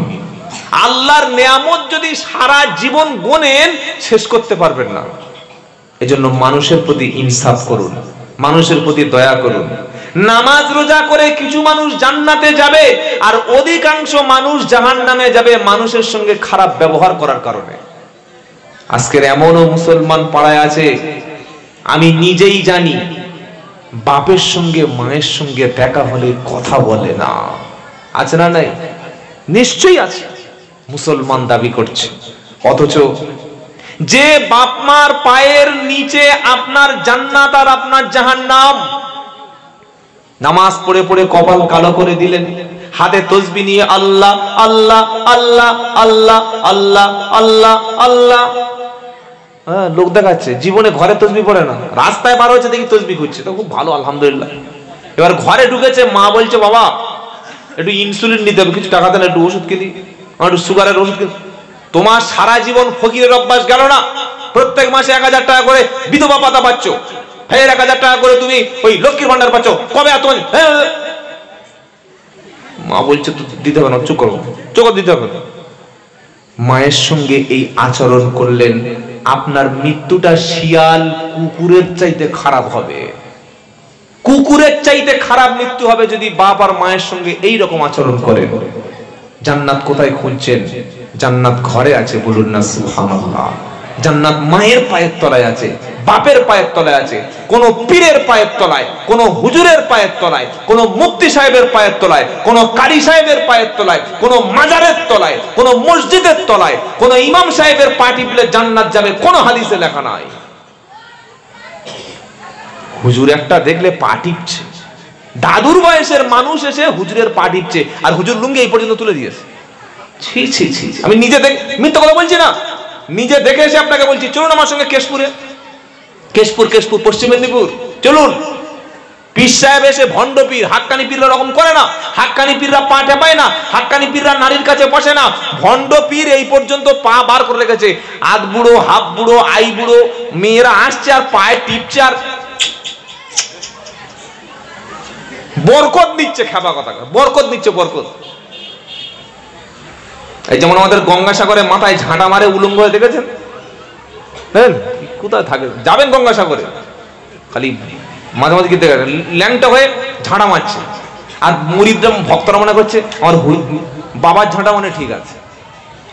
আল্লাহর নিয়ামত যদি সারা জীবন গোনেন শেষ করতে পারবেন না। এজন্য মানুষের প্রতি ইনসাফ করুন, মানুষের প্রতি দয়া করুন। নামাজ রোজা করে কিছু মানুষ জান্নাতে যাবে আর অধিকাংশ মানুষ জাহান্নামে যাবে মানুষের সঙ্গে খারাপ ব্যবহার করার কারণে। আজকের এমনও মুসলমান পাড়ায় আছে, আমি নিজেই জানি, বাপের সঙ্গে মায়ের সঙ্গে দেখা হলে কথা বলে না। আছে না? নাই? নিশ্চয়ই আছে। মুসলমান দাবি করছে, অথচ যে বাপ মার পায়ের নিচে আপনার জান্নাত আর আপনার জাহান্নাম। নামাজ পড়ে পড়ে কপাল কালো করে দিলেন, হাতে তসবিহ নিয়ে আল্লাহ আল্লাহ আল্লাহ আল্লাহ আল্লাহ আল্লাহ আল্লাহ। লোক দেখাচ্ছে, জীবনে ঘরে তসবিহ পড়ে না, রাস্তায় বার হচ্ছে দেখি তসবিহ করছে, তো খুব ভালো, আলহামদুলিল্লাহ। এবার ঘরে ঢুকেছে, মা বলছে বাবা একটু ইনসুলিন নিতে হবে, কিছু টাকা দেন, একটু ওষুধ কিনি, আমার একটু সুগারের ওষুধ কিনি। তোমার সারা জীবন ফকিরের অভ্যাস গেল না? প্রত্যেক মাসে 1000 টাকা করে বিধবা ভাতা পাচ্ছ, ফের 1000 টাকা করে তুমি ওই লক্ষ্মীর ভান্ডার পাচ্ছ, কবে এত? মা বলছে তো দিতে হবে না, চুপ করো, চোখ দিতে হবে। মায়ের সঙ্গে এই আচরণ করলেন, আপনার মৃত্যুটা শিয়াল কুকুরের চাইতে খারাপ হবে। কুকুরের চাইতে খারাপ মৃত্যু হবে যদি বাপ আর মায়ের সঙ্গে এই রকম আচরণ করেন। জান্নাত কোথায় খুঁজছেন? জান্নাত ঘরে আছে, বলুন না সুবহানাল্লাহ। জান্নাত মায়ের পায়ের তলায় আছে, বাপের পায়ের তলায় আছে, কোন পীরের পায়ের তলায়, কোন হুজুরের পায়ের তলায়, কোন মুফতি সাহেবের পায়ের তলায়, কোন কারি সাহেবের পায়ের তলায়, কোন মাজারের তলায়, কোন মসজিদের তলায়, কোন ইমাম সাহেবের পা টিপলে জান্নাত যাবে কোন হাদিসে লেখা নাই। হুজুর একটা দেখলে পা টিপছে, দাদুর বয়সের মানুষ এসে হুজুরের পা টিপছে, আর হুজুর লুঙ্গি এই পর্যন্ত তুলে দিয়েছে। ছি ছি ছি, আমি নিজে মিথ্যা কথা বলছি না, নিজে দেখে এসে আপনাকে বলছি। চলুন আমার সঙ্গে কেশপুরে, কেশপুর পশ্চিম মেদিনীপুর চলুন। পীর সাহেব এসে ভণ্ড পীর, হাক্কানি পীররা রকম করে না, হাক্কানি পীররা পা টেপায় না, হাক্কানি পীররা নারীর কাছে বসে না। ভণ্ড পীর এই পর্যন্ত পা বার করে রেখেছে, আধ বুড়ো, হাফ বুড়ো, আই বুড়ো, মেয়েরা আসছে আর পায়ে টিপছে আর বরকত নিচ্ছে। খেপা কথা, বরকত নিচ্ছে, বরকত। এই যেমন আমাদের গঙ্গাসাগরে মাথায় ঝাঁটা মারে উলঙ্গ হয়ে, দেখেছেন? কোথায় থাকে, যাবেন গঙ্গাসাগরে, খালি মাঝে মাঝে গিয়ে দেখেন ল্যাংটা হয়ে ঝাঁটা মারছে, আর মুরিদরা ভক্তরা মনে করছে আমার বাবার ঝাঁটা মানে ঠিক আছে।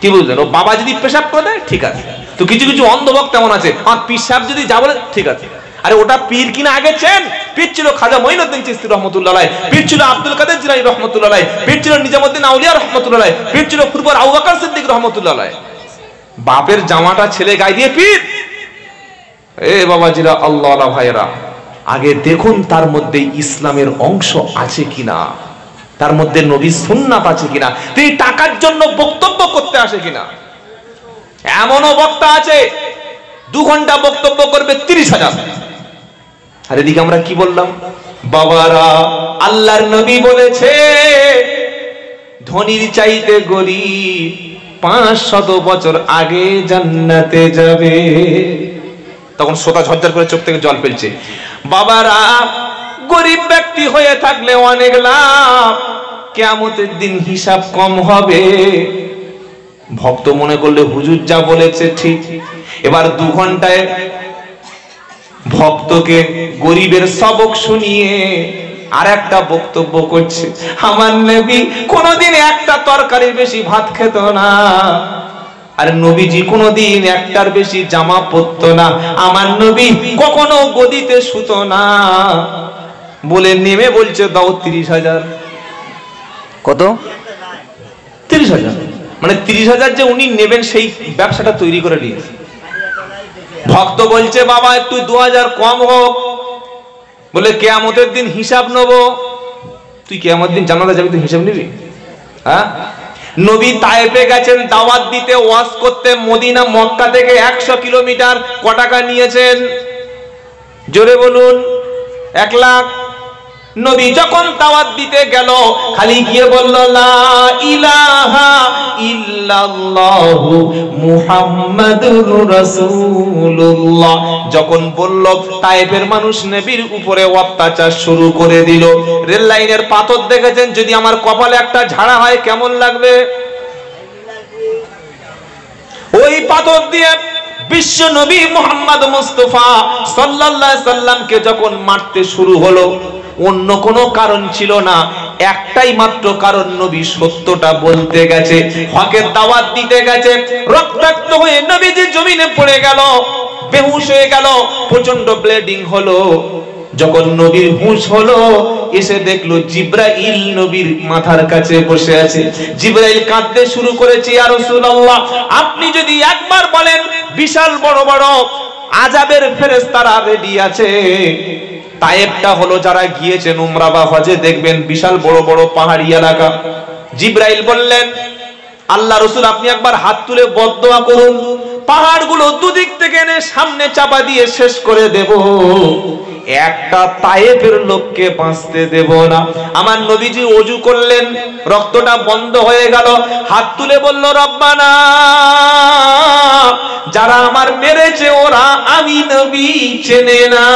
কি বুঝলেন? ও বাবা যদি পেশাব করে দেয় ঠিক আছে, তো কিছু কিছু অন্ধভক্ত এমন আছে, আমার পীর সাহেব যদি যা বলে ঠিক আছে। আরে ওটা পীর কিনা আগে চেন? পীর ছিল খাজা মঈনুদ্দিন চিশতি রহমাতুল্লাহ আলাইহি, পীর ছিল আব্দুল কাদের জিলানী রহমাতুল্লাহ আলাইহি, পীর ছিল নিজামউদ্দিন আউলিয়া রহমাতুল্লাহ আলাইহি, পীর ছিল ফুরফুর আবু বকর সিদ্দিক রহমাতুল্লাহ আলাইহি। বাপের জামাটা ছেলে গায়ে দিয়ে পীর। এ বাবাজিরা, আল্লাহ আল্লাহ ভাইরা, আগে দেখুন তার মধ্যে ইসলামের অংশ আছে কিনা, তার মধ্যে নবী সুন্নাত আছে কিনা, তিনি টাকার জন্য বক্তব্য করতে আসে কিনা। এমনও বক্তা আছে 2 ঘন্টা বক্তব্য করবে 30,000। আর এদিকে আমরা কি বললাম? বাবারা, আল্লাহর নবী বলেছে ধনীর চাইতে গরিব 500 বছর আগে জান্নাতে যাবে। তখন শ্রোতা ঝরঝর করে চোখ থেকে জল ফেলছে। বাবারা, গরিব ব্যক্তি হয়ে থাকলে অনেক লাভ, কিয়ামতের দিন হিসাব কম হবে। ভক্ত মনে করলে হুজুর যা বলেছে ঠিক। এবার 2 ঘন্টায় ভক্তকে গরিবের সবক শুনিয়ে আর একটা বক্তব্য করছে, আমার নবী কোনদিন একটা তরকারির বেশি ভাত খেত না, আর নবীজি কোনদিন একটার বেশি জামা পরতো না, আমার নবী কখনো গদিতে শুতো না। বলে নেমে বলছে দাও 30,000। কত? 30,000। মানে 30,000 যে উনি নেবেন সেই ব্যবসাটা তৈরি করে নিয়েছে। ভক্ত বলছে বাবা একটু 2,000 কম হোক। বলে কিয়ামতের দিন হিসাব নেব। তুই কিয়ামতের দিন জান্নাতে যাবি, তুই হিসাব নিবি? হ্যাঁ? নবী তায়েফে গেছেন দাওয়াত দিতে, ওয়াজ করতে। মদিনা মক্কা থেকে 100 কিলোমিটার। ক টাকা নিয়েছেন? জোরে বলুন। 1 লাখ। নবী যখন দাওয়াত দিতে গেল, খালি গিয়ে বলল লা ইলাহা ইল্লাল্লাহু মুহাম্মাদুর রাসূলুল্লাহ। যখন বলল, তায়েফের মানুষ নবীর উপরে অত্যাচার শুরু করে দিল। রেল লাইনের পাথর দেখেছেন? যদি আমার কপালে একটা ঝাড়া হয় কেমন লাগবে? ওই পাথর দিয়ে বিশ্ব নবী মুহাম্মদ মুস্তাফা সাল্লাল্লাহু আলাইহি সাল্লামকে যখন মারতে শুরু হলো, অন্য কোনো কারণ ছিল না, একটাই মাত্র কারণ, নবী সত্যটা বলতে গেছে, হকের দাওয়াত দিতে গেছে। রক্তাক্ত হয়ে নবীজি জমিনে পড়ে গেল, বেহুশ হয়ে গেল, প্রচন্ড ব্লিডিং হলো। যখন নবীর হুঁশ হলো, এসে দেখলো জিবরাইল নবীর মাথার কাছে বসে আছে। জিবরাইল কাঁদতে শুরু করেছে, ইয়া রাসূলুল্লাহ, আপনি যদি একবার বলেন বিশাল বড় বড় আযাবের ফেরেশতারা রেডি আছে। তায়েফটা হলো যারা গিয়েছেন উমরা বা হজে, দেখবেন বিশাল বড় বড় পাহাড়ি এলাকা। জিবরাইল বললেন, আল্লাহ রাসূল আপনি একবার হাত তুলে বদদোয়া করুন, পাহাড়গুলো দুদিক থেকে এনে সামনে চাপা দিয়ে শেষ করে দেব, একটা তায়েফের লোককে বাঁচতে দেব না। আমার নবীজি ওযু করলেন, রক্তটা বন্ধ হয়ে গেল, হাত তুলে বলল, রব্বানা, যারা আমার মেরেছে ওরা আমি নবী চেনে না,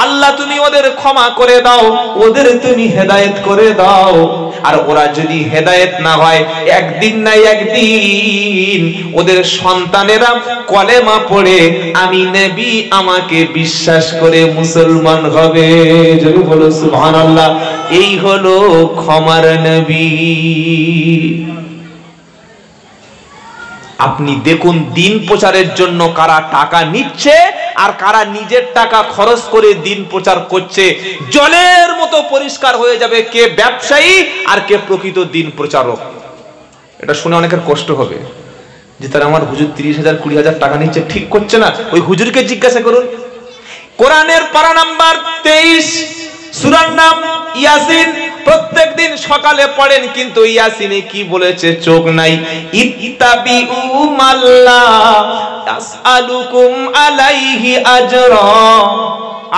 আল্লাহ তুমি ওদের ক্ষমা করে দাও, ওদের তুমি হেদায়েত করে দাও। আর ওরা যদি হেদায়েত না হয়, একদিন না একদিন ওদের সন্তানেরা কলেমা পড়ে আমি নবী আমাকে বিশ্বাস করে মুসলমান হবে। যদি বলো সুবহানাল্লাহ। এই হলো ক্ষমার নবী। আপনি দেখুন দিন প্রচারের জন্য কারা টাকা নিচ্ছে আর কারা নিজের টাকা খরচ করে দিন প্রচার করছে। জলের মতো পরিষ্কার হয়ে যাবে কে ব্যবসায়ী আর কে প্রকৃত দিন প্রচারক। এটা শুনে অনেকের কষ্ট হবে যে তারা আমার হুজুর 30,000 20,000 টাকা নিচ্ছে, ঠিক করছে না। ওই হুজুরকে জিজ্ঞাসা করুন। কোরআনের পারা নাম্বার 23, সূরার নাম ইয়াসিন। প্রত্যেক দিন সকালে পড়েন, কিন্তু ইয়াসিনে কি বলেছে চোখ নাই। ইত্তাবিউ মাল্লা আসআলুকুম আলাইহি আজরা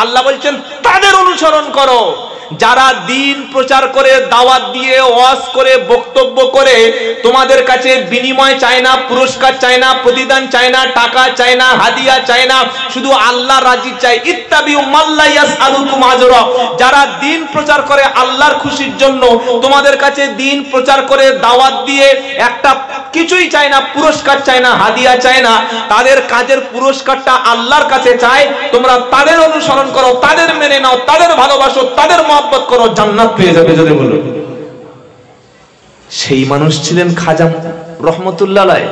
আল্লাহ বলছেন তাদের অনুসরণ করো যারা দিন প্রচার করে, দাওয়াত দিয়ে, ওয়াজ করে, বক্তব্য করে, তোমাদের কাছে বিনিময় চায় না, পুরস্কার চায় না, প্রতিদান চায় না, টাকা চায় না, হাদিয়া চায় না, শুধু আল্লাহ রাজি চায়। ইত্তাবিউ মাল্লা ইয়াসআলুকুম আজরা, যারা দিন প্রচার করে আল্লাহর খুশির জন্য, তোমাদের কাছে দিন প্রচার করে, দাওয়াত দিয়ে একটা কিছুই চায় না, পুরস্কার চায় না, হাদিয়া চায় না, তাদের কাজের পুরস্কারটা আল্লাহর কাছে চায়। তোমরা তাদের অনুসরণ করো, তাদের মেনে নাও, তাদের ভালোবাসো, তাদের মহব্বত করো, জান্নাত পেয়ে যাবে। যদি বলো সেই মানুষ ছিলেন খাজা রহমতুল্লাহ আলাইহি,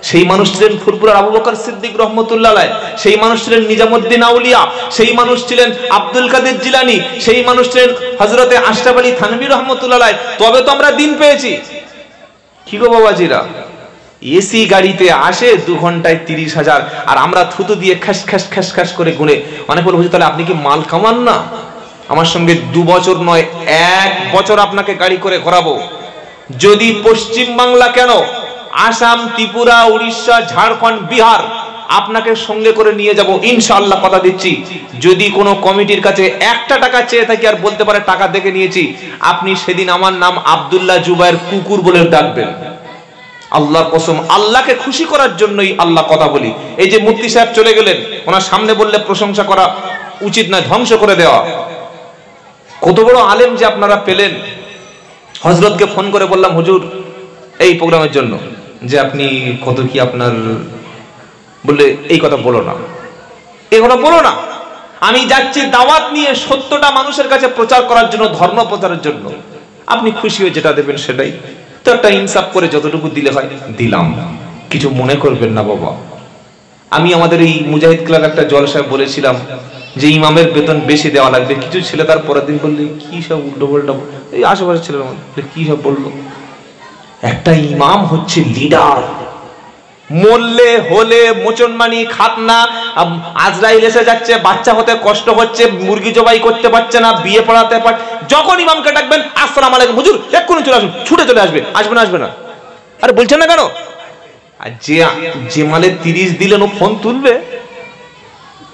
সেই মানুষ ছিলেন ফুরফুরার আবু বকর সিদ্দিক রহমতুল্লাহ আলাইহি, সেই মানুষ ছিলেন নিজামুদ্দিন আউলিয়া, সেই মানুষ ছিলেন আব্দুল কাদের জিলানী, সেই মানুষ ছিলেন হযরতে আশরাফ আলী থানভী রহমতুল্লাহ আলাইহি। তবে তো আমরা দিন পেয়েছি। কি গো বাবাজিরা, এসি গাড়িতে আসে 2 ঘন্টায় 30,000, আর আমরা থুতু দিয়ে খাস খাস খাস খাস করে গুনে। অনেক বলে, তাহলে আপনি কি মাল কামান না? আমার সঙ্গে 2 বছর নয় 1 বছর আপনাকে গাড়ি করে ঘোরাবো। যদি পশ্চিম বাংলা কেন, আসাম, ত্রিপুরা, উড়িষ্যা, ঝাড়খণ্ড, বিহার আপনাকে সঙ্গে করে নিয়ে যাব ইনশাআল্লাহ, কথা দিচ্ছি। যদি কোনো কমিটির কাছে 1 টাকা চেয়ে থাকি আর বলতে পারে টাকা দেখে নিয়েছি, আপনি সেদিন আমার নাম আব্দুল্লাহ জুবায়ের কুকুর বলে ডাকবেন। আল্লাহর কসম, আল্লাহকে খুশি করার জন্যই আল্লাহ কথা বলি। এই যে মুফতি সাহেব চলে গেলেন, ওনার সামনে বললে প্রশংসা করা উচিত নয়, ধ্বংস করে দেওয়া। কত বড় আলেম যে আপনারা পেলেন। হযরতকে ফোন করে বললাম, হুজুর এই প্রোগ্রামের জন্য যে আপনি কত কি আপনার, বললে এই কথা বলো না, এই কথা বলো না। আমি যাচ্ছি দাওয়াত নিয়ে 70টা মানুষের কাছে প্রচার করার জন্য, ধর্ম প্রচারের জন্য। আপনি খুশি হয়ে যেটা দেবেন সেটাই তো, একটা ইনসাফ করে যতটুকু দিলে হয় দিলাম, কিছু মনে করবেন না বাবা। আমি আমাদের এই মুজাহিদ ক্লাব একটা জলসায় বলেছিলাম যে ইমামের বেতন বেশি দেওয়া লাগবে। কিছু ছেলে তার পরের দিন বললে কি সব উল্টো পাল্টা, এই আশেপাশের ছেলের মধ্যে কি সব বললো। একটা ইমাম হচ্ছে লিডার। মরলে হলে মোচনমানি, খাতনা, আজরাইল এসে যাচ্ছে, বাচ্চা হতে কষ্ট হচ্ছে, মুরগি জবাই করতে পারছে না, বিয়ে পড়াতে পার, যখন ইমামকে ডাকবেন আসসালামু আলাইকুম হুজুর এক্ষুনি চলে আসুন, ছুটে চলে আসবে। আসবে না? আসবে না? আরে বলছেন না কেন? আর যে মালে 30 দিলেন ও ফোন তুলবে?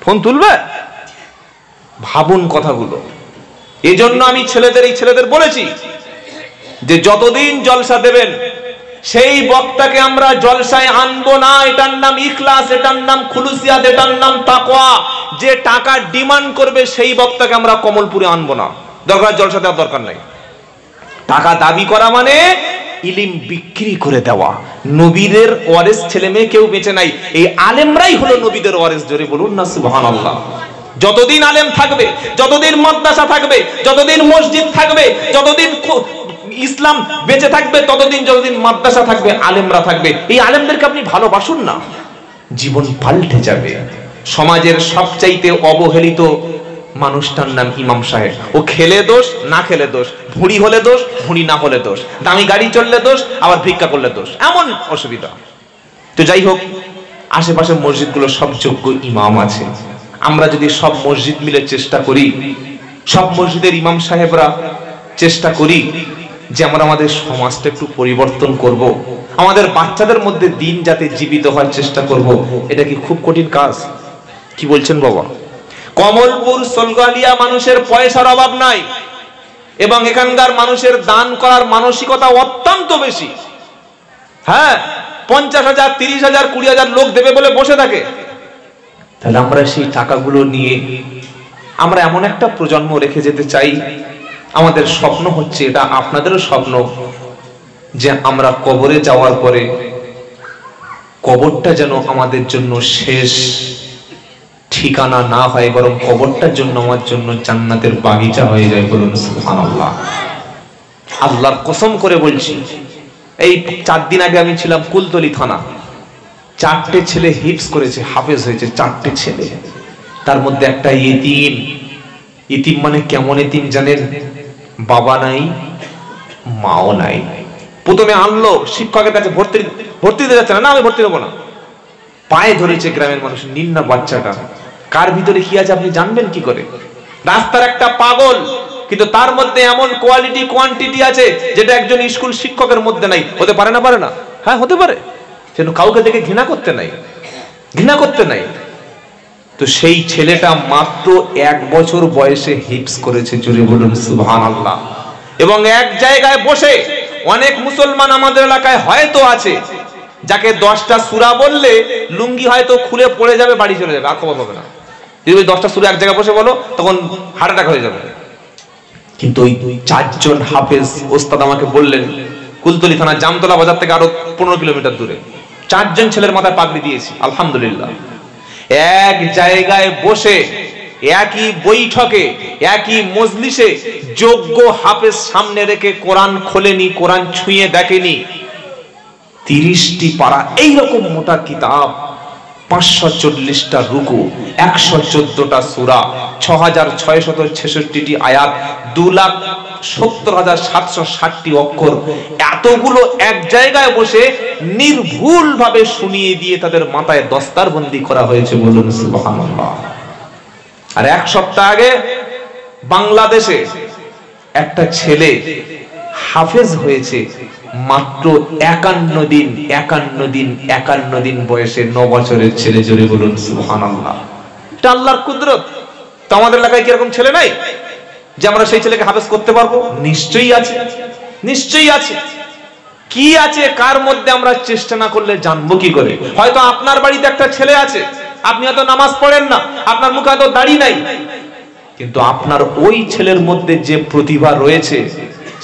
ফোন তুলবে? ভাবুন কথাগুলো। এই জন্য আমি এই ছেলেদের বলেছি যে যতদিন জলসা দেবেন সেই বক্তাকে আমরা জলসায় আনবো না। এটার নাম ইখলাস, এটার নাম খুলুসিয়াত, এটার নাম তাকওয়া। যে টাকা ডিমান্ড করবে সেই বক্তাকে আমরা কমলপুরে আনবো না। দরকার জলসা দেওয়ার দরকার নাই। টাকা দাবি করা মানে ইলম বিক্রি করে দেওয়া। নবীদের ওয়ারিস ছেলে মেয়ে কেউ বেঁচে নাই, এই আলেমরাই হলো নবীদের ওয়ারিস। জোরে বলুন না সুবহানাল্লাহ। যতদিন আলেম থাকবে, যতদিন মাদ্রাসা থাকবে, যতদিন মসজিদ থাকবে, যতদিন ইসলাম বেঁচে থাকবে, ততদিন যতদিন মাদ্রাসা থাকবে, আলেমরা থাকবে। এই আলেমদেরকে আপনি ভালোবাসুন না, জীবন পাল্টে যাবে। সমাজের সবচাইতে অবহেলিত মানুষটার নাম ইমাম সাহেব। ও খেলে দোষ, না খেলে দোষ, ভুঁড়ি হলে দোষ, ভুঁড়ি না হলে দোষ, দামি গাড়ি চললে দোষ, আবার ভিক্ষা করলে দোষ, এমন অসুবিধা। তো যাই হোক, আশেপাশে মসজিদগুলো সব যোগ্য ইমাম আছে। আমরা যদি সব মসজিদ মিলে চেষ্টা করি, সব মসজিদের ইমাম সাহেবরা চেষ্টা করি যে আমরা আমাদের সমাজটা একটু পরিবর্তন করব, আমাদের বাচ্চাদের মধ্যে দিন যাতে জীবিত হওয়ার চেষ্টা করব, এটা কি খুব কঠিন কাজ? কি বলছেন বাবা? কমলপুর সোলগালিয়া মানুষের পয়সার অভাব নাই, এবং এখানকার মানুষের দান করার মানসিকতা অত্যন্ত বেশি। হ্যাঁ, 50,000, 30,000, 20,000 লোক দেবে বলে বসে থাকে। তাহলে আমরা সেই টাকাগুলো নিয়ে আমরা এমন একটা প্রজন্ম রেখে যেতে চাই। আমাদের স্বপ্ন হচ্ছে, এটা আপনাদেরও স্বপ্ন, যে আমরা কবরে যাওয়ার পরে কবরটা যেন আমাদের জন্য শেষ ঠিকানা না হয়, বরং কবরটার জন্য আমার জন্য জান্নাতের বাগিচা হয়ে যায়। বলুন সুবহানাল্লাহ। আল্লাহর কসম করে বলছি, এই 4 দিন আগে আমি ছিলাম কুলতলি থানা। 4টে ছেলে হিফজ করেছে, হাফেজ হয়েছে, 4টে ছেলে। তার মধ্যে একটা ইতিম। ইতিম মানে কেমন ইতিম জানেন? বাবা নাই, মাও নাই। প্রথমে আনলো শিক্ষকের কাছে, ভর্তি দিতে যাচ্ছে না, আমি ভর্তি দেবো না। পায়ে ধরেছে গ্রামের মানুষ, নিন না বাচ্চাটা। কার ভিতরে কি আছে আপনি জানবেন কি করে? রাস্তার একটা পাগল, কিন্তু তার মধ্যে এমন কোয়ালিটি কোয়ান্টিটি আছে যেটা একজন স্কুল শিক্ষকের মধ্যে নাই। হতে পারে না? পারে না? হ্যাঁ হতে পারে। সেজন্য কাউকে দেখে ঘৃণা করতে নাই, ঘৃণা করতে নাই। তো সেই ছেলেটা মাত্র 1 বছর বয়সে হিফজ করেছে, জোরে বলুন সুবহানাল্লাহ। এবং এক জায়গায় বসে, অনেক মুসলমান আমাদের এলাকায় হয়তো আছে যাকে 10টা সূরা বললে লুঙ্গি হয়তো খুলে পড়ে যাবে, বাড়ি চলে যাবে, আর খবর হবে না। যদি ওই 10টা সূরা এক জায়গায় বসে বলো, তখন হার্ট অ্যাটাক হয়ে যাবে। কিন্তু ওই 4 জন হাফেজ ওস্তাদ আমাকে বললেন, কুলতলি থানা জামতলা বাজার থেকে আরো 15 কিলোমিটার দূরে 4 জন ছেলের মাথায় পাগড়ি দিয়েছি, আলহামদুলিল্লাহ। এক জায়গায় বসে, একই বৈঠকে, একই মজলিসে যোগ্য হাফেজ সামনে রেখে কোরআন খোলেনি, কোরআন ছুঁয়ে দেখেনি। 30টি পারা এইরকম মোটা কিতাব, 540টা রুকু, 114টা সূরা, 6666টি আয়াত, 2,70,760টি অক্ষর, এতগুলো এক জায়গায় বসে নির্ভুল ভাবে শুনিয়ে দিয়ে তাদের মাথায় দস্তারবন্দি করা হয়েছে, বলুন সুবহানাল্লাহ। আর 1 সপ্তাহ আগে বাংলাদেশে একটা ছেলে হাফেজ হয়েছে, মাত্র 51 দিন বয়সে, 9 বছরের ছেলে, জোরে বলুন সুবহানাল্লাহ। এটা আল্লাহর কুদরত। তো আমাদের এলাকায় কি এরকম ছেলে নাই যে আমরা সেই ছেলেকে হাফেজ করতে পারবো? নিশ্চয়ই আছে, নিশ্চয়ই আছে। কি আছে, কার মধ্যে আমরা চেষ্টা না করলে জানবো কি করে? হয়তো আপনার বাড়িতে একটা ছেলে আছে, আপনি হয়তো নামাজ পড়েন না, আপনার মুখে হয়তো দাড়ি নাই, কিন্তু আপনার ওই ছেলের মধ্যে যে প্রতিভা রয়েছে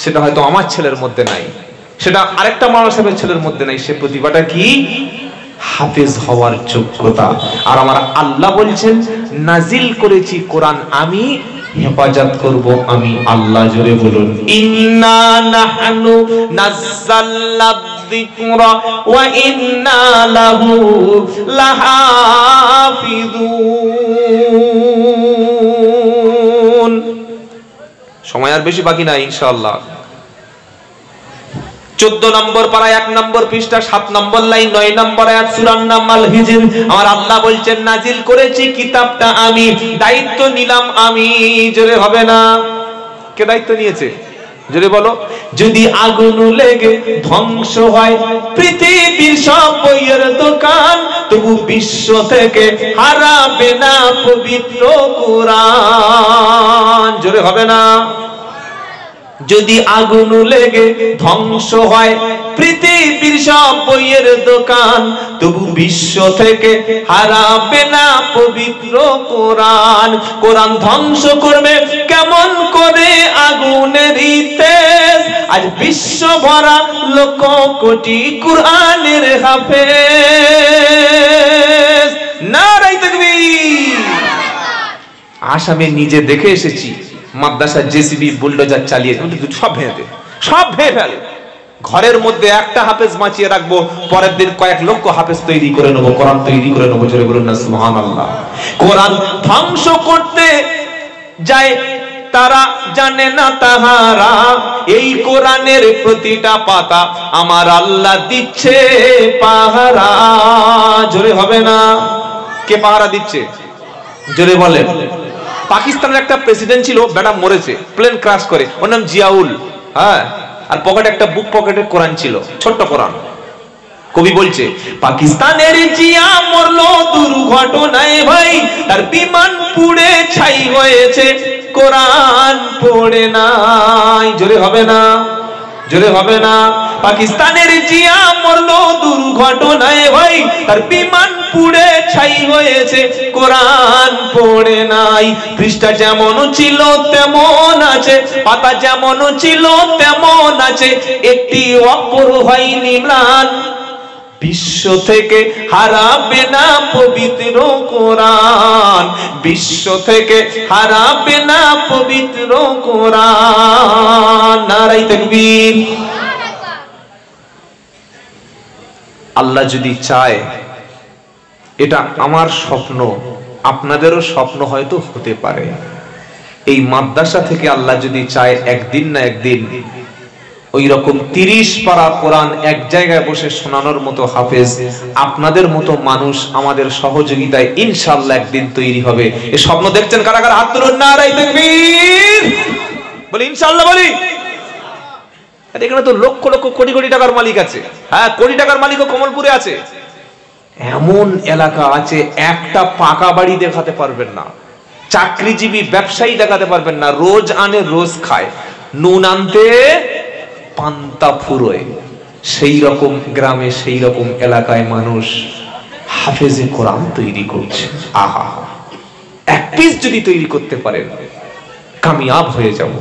সেটা হয়তো আমার ছেলের মধ্যে নাই, সেটা আরেকটা মানুষের ছেলের মধ্যে নাই। সে প্রতিভাটা কি? হাফেজ হওয়ার যোগ্যতা। আর আমার আল্লাহ বলছেন, নাজিল করেছি কোরআন আমি, হেফাজত করব আমি আল্লাহ, জোরে বলুন ইন্না নাহনু নাযালনা যিকরা ওয়া ইন্না লাহু লাহাফিজুন। সময় আর বেশি বাকি নাই ইনশাআল্লাহ। 14 নম্বর পারা 1 নম্বর পৃষ্ঠা 7 নম্বর লাইন 9 নম্বর আয়াত, সূরার নাম আল হিজর। আমার আল্লাহ বলছেন, নাজিল করেছি কিতাবটা আমি, দায়িত্ব নিলাম আমি, জোরে হবে না? কে দায়িত্ব নিয়েছে? জোরে বলো। যদি আগুন লেগে ধ্বংস হয় পৃথিবীর সব বইয়ের দোকান, তবু বিশ্ব থেকে হারাবে না পবিত্র কোরআন, জোরে হবে না? যদি আগুন লেগে ধ্বংস হয় পৃথিবীর সব বইয়ের দোকান, তবু বিশ্ব থেকে হারাবে না পবিত্র কোরআন। কোরআন ধ্বংস করবে কেমন করে আগুনের তেজ? আজ বিশ্ব ভরা লক্ষ কোটি কোরআনের হাফেজ। নারায়ে তাকবীর। আসামে নিজে দেখে এসেছি, মাদ্রাসা জেসিবি বুলডোজার চালিয়ে সব ভেঙে ফেলে। ঘরের মধ্যে একটা হাফেজ বাঁচিয়ে রাখবো, পরের দিন কয়েক লক্ষ হাফেজ তৈরি করে নেবো, কোরআন তৈরি করে নেবো, জোরে বলুন না সুবহানাল্লাহ। কোরআন ধ্বংস করতে যায় তারা জানে না তাহারা, এই কোরআনের প্রতিটা পাতা আমার আল্লাহ দিচ্ছে পাহারা, জোরে হবে না? কে পাহারা দিচ্ছে? জোরে বলেন। পাকিস্তানের একটা প্রেসিডেন্ট ছিল, বেটা মরেছে প্লেন ক্র্যাশ করে, ওর নাম জিয়াউল। হ্যাঁ, আর পকেটে একটা বুক পকেটে কোরআন ছিল, ছোট্ট কোরআন। কবি বলছে, পাকিস্তানের জিয়া মরলো দুর্ঘটনায় ভাই, তার বিমান পুড়ে ছাই হয়েছে, কোরআন পড়ে নাই, জোরে হবে না? জোরে হবে না? পাকিস্তানের জিয়া মরলো দুর্ঘটনায় ভাই, তার বিমান পুড়ে ছাই হয়েছে, কোরআন পড়ে নাই। পৃষ্ঠা যেমন ছিল তেমন আছে, পাতা যেমন ছিল তেমন আছে, একটি অক্ষর হয়নি ম্লান, বিশ্ব থেকে হারাবে না পবিত্র কোরআন, বিশ্ব থেকে হারাবে না পবিত্র কোরআন। নারায়ে তাকবীর। আল্লাহ যদি চায়, এটা আমার স্বপ্ন, আপনাদেরও স্বপ্ন হয়তো হতে পারে, এই মাদ্রাসা থেকে আল্লাহ যদি চায় একদিন না একদিন ওই রকম 30 পারা কোরআন এক জায়গায় বসে শোনানোর মতো হাফেজ আপনাদের মতো মানুষ আমাদের সহযোগিতায় ইনশাআল্লাহ একদিন তৈরি হবে। এই স্বপ্ন দেখছেন কারা কারা? হাত তুলুন। নারায়ে তাকবীর। বলি ইনশাআল্লাহ বলি। এখানে তো লক্ষ লক্ষ কোটি কোটি টাকার মালিক আছে। হ্যাঁ, কোটি টাকার মালিকও কমলপুরে আছে। এমন এলাকা আছে একটা পাকা বাড়ি দেখাতে পারবেন না, চাকরিজীবী ব্যবসায়ী দেখাতে পারবেন না, রোজ আনে রোজ খায়, নুন আনতে পান্তা ফুরোয়। সেই রকম গ্রামে সেই রকম এলাকায় মানুষ হাফেজে কোরআন তৈরি করছে। আহা, এক পিস যদি তৈরি করতে পারেন কামিয়াব হয়ে যাব।